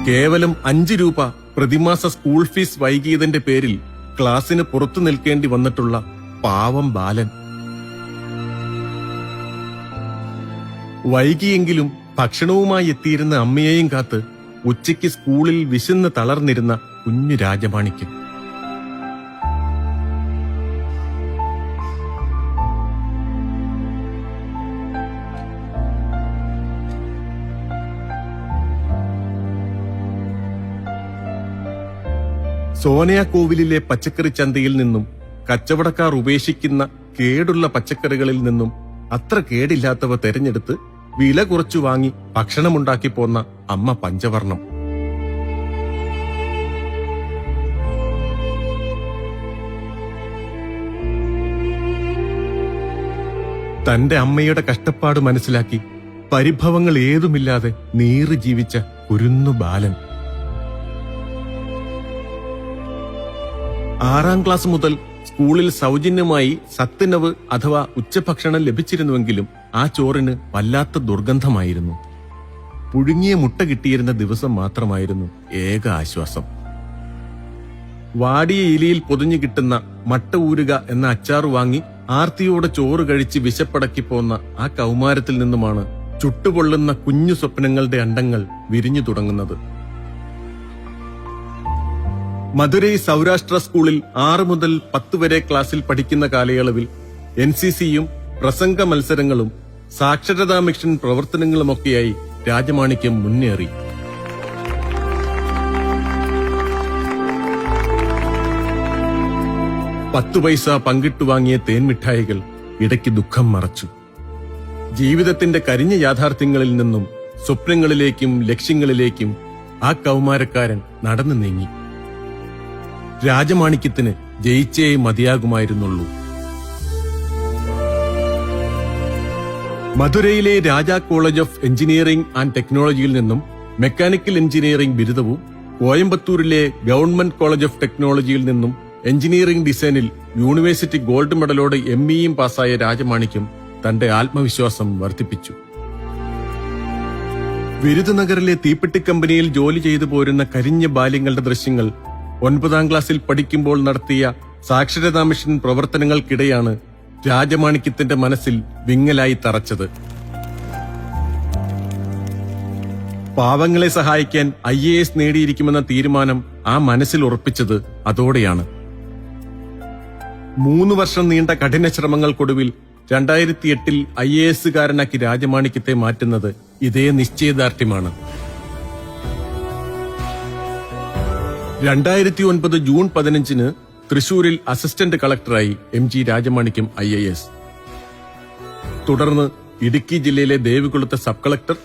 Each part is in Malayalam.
കേവലം 5 രൂപ പ്രതിമാസ സ്കൂൾ ഫീസ് വൈകിയതിന്റെ പേരിൽ ക്ലാസ്സിന് പുറത്തു നിൽക്കേണ്ടി വന്നിട്ടുള്ള പാവം ബാലൻ. വൈകിയെങ്കിലും ഭക്ഷണവുമായി എത്തിയിരുന്ന അമ്മയെയും കാത്ത് ഉച്ചയ്ക്ക് സ്കൂളിൽ വിശന്ന് തളർന്നിരുന്ന കുഞ്ഞു രാജമാണിക്യം. സോനയാക്കോവിലിലെ പച്ചക്കറി ചന്തയിൽ നിന്നും കച്ചവടക്കാർ ഉപേക്ഷിക്കുന്ന കേടുള്ള പച്ചക്കറികളിൽ നിന്നും അത്ര കേടില്ലാത്തവ തെരഞ്ഞെടുത്ത് വില കുറച്ചു വാങ്ങി ഭക്ഷണമുണ്ടാക്കി പോന്ന അമ്മ പഞ്ചവർണം. തന്റെ അമ്മയുടെ കഷ്ടപ്പാട് മനസ്സിലാക്കി പരിഭവങ്ങൾ ഏതുമില്ലാതെ നീറി ജീവിച്ച കുരുന്നു ബാലൻ. 6ാം ക്ലാസ് മുതൽ സ്കൂളിൽ സൗജന്യമായി സത്തിനവ് അഥവാ ഉച്ചഭക്ഷണം ലഭിച്ചിരുന്നുവെങ്കിലും ആ ചോറിന് വല്ലാത്ത ദുർഗന്ധമായിരുന്നു. പുഴുങ്ങിയ മുട്ട കിട്ടിയിരുന്ന ദിവസം മാത്രമായിരുന്നു ഏക ആശ്വാസം. വാടിയ ഇലയിൽ പൊതിഞ്ഞു കിട്ടുന്ന മട്ട ഊരുക എന്ന അച്ചാറ് വാങ്ങി ആർത്തിയോടെ ചോറ് കഴിച്ച് വിശപ്പടക്കി പോന്ന ആ കൗമാരത്തിൽ നിന്നുമാണ് ചുട്ടുപൊള്ളുന്ന കുഞ്ഞു സ്വപ്നങ്ങളുടെ അണ്ടങ്ങൾ വിരിഞ്ഞു തുടങ്ങുന്നത്. മധുരൈ സൗരാഷ്ട്ര സ്കൂളിൽ 6 മുതൽ 10 വരെ ക്ലാസ്സിൽ പഠിക്കുന്ന കാലയളവിൽ NCCയും പ്രസംഗ മത്സരങ്ങളും സാക്ഷരതാ മിഷൻ പ്രവർത്തനങ്ങളുമൊക്കെയായി രാജമാണിക്യം മുന്നേറി. $10 പൈസ പങ്കിട്ടു വാങ്ങിയ തേൻമിഠായികൾ ഇടയ്ക്ക് ദുഃഖം മറച്ചു. ജീവിതത്തിന്റെ കരിഞ്ഞ യാഥാർത്ഥ്യങ്ങളിൽ നിന്നും സ്വപ്നങ്ങളിലേക്കും ലക്ഷ്യങ്ങളിലേക്കും ആ കൗമാരക്കാരൻ നടന്നു നീങ്ങി. രാജമാണിക്യത്തിന് ജയിച്ചേ മതിയാകുമായിരുന്നുള്ളൂ. മധുരയിലെ Raja college of engineering and ടെക്നോളജിയിൽ നിന്നും മെക്കാനിക്കൽ എഞ്ചിനീയറിംഗ് ബിരുദവും കോയമ്പത്തൂരിലെ ഗവൺമെന്റ് കോളേജ് ഓഫ് ടെക്നോളജിയിൽ നിന്നും എഞ്ചിനീയറിംഗ് ഡിസൈനിൽ യൂണിവേഴ്സിറ്റി ഗോൾഡ് മെഡലോടെ ME പാസ്സായ രാജമാണിക്യം തന്റെ ആത്മവിശ്വാസം വർദ്ധിപ്പിച്ചു. വിരുദനഗറിലെ തീപ്പെട്ടി കമ്പനിയിൽ ജോലി ചെയ്തു പോരുന്ന കരിഞ്ഞ ബാല്യങ്ങളുടെ ദൃശ്യങ്ങൾ 9ാം ക്ലാസ്സിൽ പഠിക്കുമ്പോൾ നടത്തിയ സാക്ഷരതാ മിഷൻ പ്രവർത്തനങ്ങൾക്കിടെയാണ് രാജമാണിക്യത്തിന്റെ മനസ്സിൽ വിങ്ങലായി തറച്ചത്. പാവങ്ങളെ സഹായിക്കാൻ IAS നേടിയിരിക്കുമെന്ന തീരുമാനം ആ മനസ്സിൽ ഉറപ്പിച്ചത് അതോടെയാണ്. 3 വർഷം നീണ്ട കഠിന ശ്രമങ്ങൾക്കൊടുവിൽ 2008 IAS-കാരനാക്കി രാജമാണിക്യത്തെ മാറ്റുന്നത് ഇതേ നിശ്ചയദാർഢ്യമാണ്. 2009 ജൂൺ 15 തൃശൂരിൽ അസിസ്റ്റന്റ് കളക്ടറായി MG രാജമാണിക്യം IAS. തുടർന്ന് ഇടുക്കി ജില്ലയിലെ ദേവികുളത്തെ sub collector,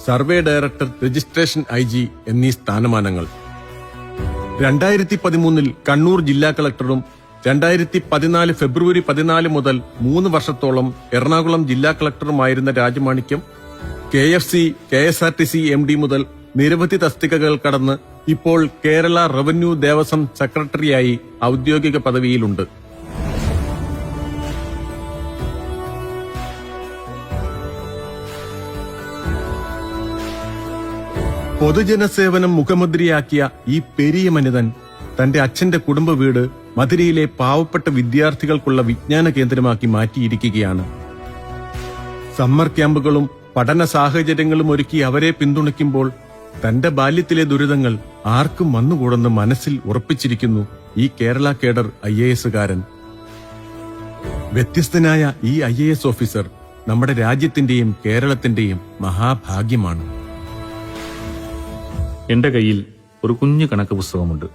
survey director, registration IG എന്നീ സ്ഥാനമാനങ്ങൾ. 2013 കണ്ണൂർ ജില്ലാ കളക്ടറും 2014 ഫെബ്രുവരി 14 മുതൽ 3 വർഷത്തോളം എറണാകുളം ജില്ലാ കളക്ടറുമായിരുന്ന രാജമാണിക്യം KFC, KSRTC MD മുതൽ നിരവധി തസ്തികകൾ കടന്ന് ഇപ്പോൾ കേരള റവന്യൂ ദേവസ്വം സെക്രട്ടറിയായി ഔദ്യോഗിക പദവിയിലുണ്ട്. പൊതുജനസേവനം മുഖമുദ്രയാക്കിയ ഈ പെരിയ മനിതൻ തന്റെ അച്ഛന്റെ കുടുംബ വീട് മധുരയിലെ പാവപ്പെട്ട വിദ്യാർത്ഥികൾക്കുള്ള വിജ്ഞാന കേന്ദ്രമാക്കി മാറ്റിയിരിക്കുകയാണ്. സമ്മർ ക്യാമ്പുകളും പഠന സാഹചര്യങ്ങളും ഒരുക്കി അവരെ പിന്തുണയ്ക്കുമ്പോൾ തന്റെ ബാല്യത്തിലെ ദുരിതങ്ങൾ ആർക്കും വന്നുകൂടെന്ന് മനസ്സിൽ ഉറപ്പിച്ചിരിക്കുന്നു ഈ കേരള കേഡർ IAS-കാരൻ. വ്യത്യസ്തനായ ഈ IAS ഓഫീസർ നമ്മുടെ രാജ്യത്തിന്റെയും കേരളത്തിന്റെയും മഹാഭാഗ്യമാണ്. എന്റെ കയ്യിൽ ഒരു കുഞ്ഞു കണക്ക് പുസ്തകമുണ്ട്.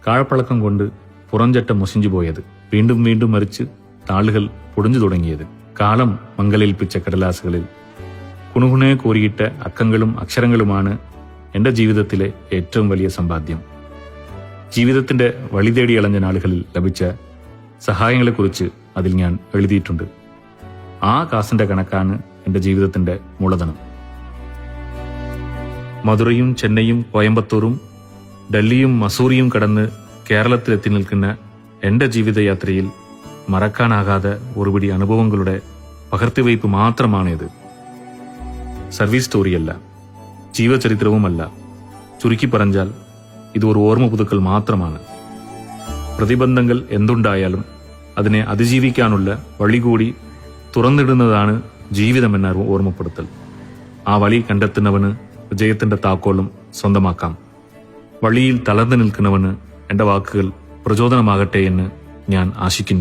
കാഴപ്പഴക്കം കൊണ്ട് പുറംചട്ടം മുഷിഞ്ഞുപോയത്, വീണ്ടും വീണ്ടും മറിച്ച് താളുകൾ പൊടിഞ്ഞു തുടങ്ങിയത്, കാലം മംഗലേൽപ്പിച്ച കടലാസുകളിൽ കുണുകുണയെ കോരിയിട്ട അക്കങ്ങളും അക്ഷരങ്ങളുമാണ് എന്റെ ജീവിതത്തിലെ ഏറ്റവും വലിയ സമ്പാദ്യം. ജീവിതത്തിന്റെ വഴി തേടി അലഞ്ഞ നാളുകളിൽ ലഭിച്ച സഹായങ്ങളെക്കുറിച്ച് അതിൽ ഞാൻ എഴുതിയിട്ടുണ്ട്. ആ കാസിന്റെ കണക്കാണ് എന്റെ ജീവിതത്തിന്റെ മൂലധനം. മധുരയും ചെന്നൈയും കോയമ്പത്തൂരും ഡൽഹിയും മസൂറിയും കടന്ന് കേരളത്തിലെത്തി നിൽക്കുന്ന എന്റെ ജീവിതയാത്രയിൽ മറക്കാനാകാതെ ഒരുപിടി അനുഭവങ്ങളുടെ പകർത്തിവയ്പ് മാത്രമാണിത്. സർവീസ് സ്റ്റോറിയല്ല, ജീവചരിത്രവുമല്ല, ചുരുക്കി പറഞ്ഞാൽ ഇത് ഒരു ഓർമ്മ പുതുക്കൽ മാത്രമാണ്. പ്രതിബന്ധങ്ങൾ എന്തുണ്ടായാലും അതിനെ അതിജീവിക്കാനുള്ള വഴി കൂടി തുറന്നിടുന്നതാണ് ജീവിതമെന്ന ഓർമ്മപ്പെടുത്തൽ. ആ വഴി കണ്ടെത്തുന്നവന് വിജയത്തിന്റെ താക്കോലും സ്വന്തമാക്കാം. വഴിയിൽ തളർന്നു നിൽക്കുന്നവന് എന്റെ വാക്കുകൾ പ്രചോദനമാകട്ടെ എന്ന് ഞാൻ ആശിക്കുന്നു.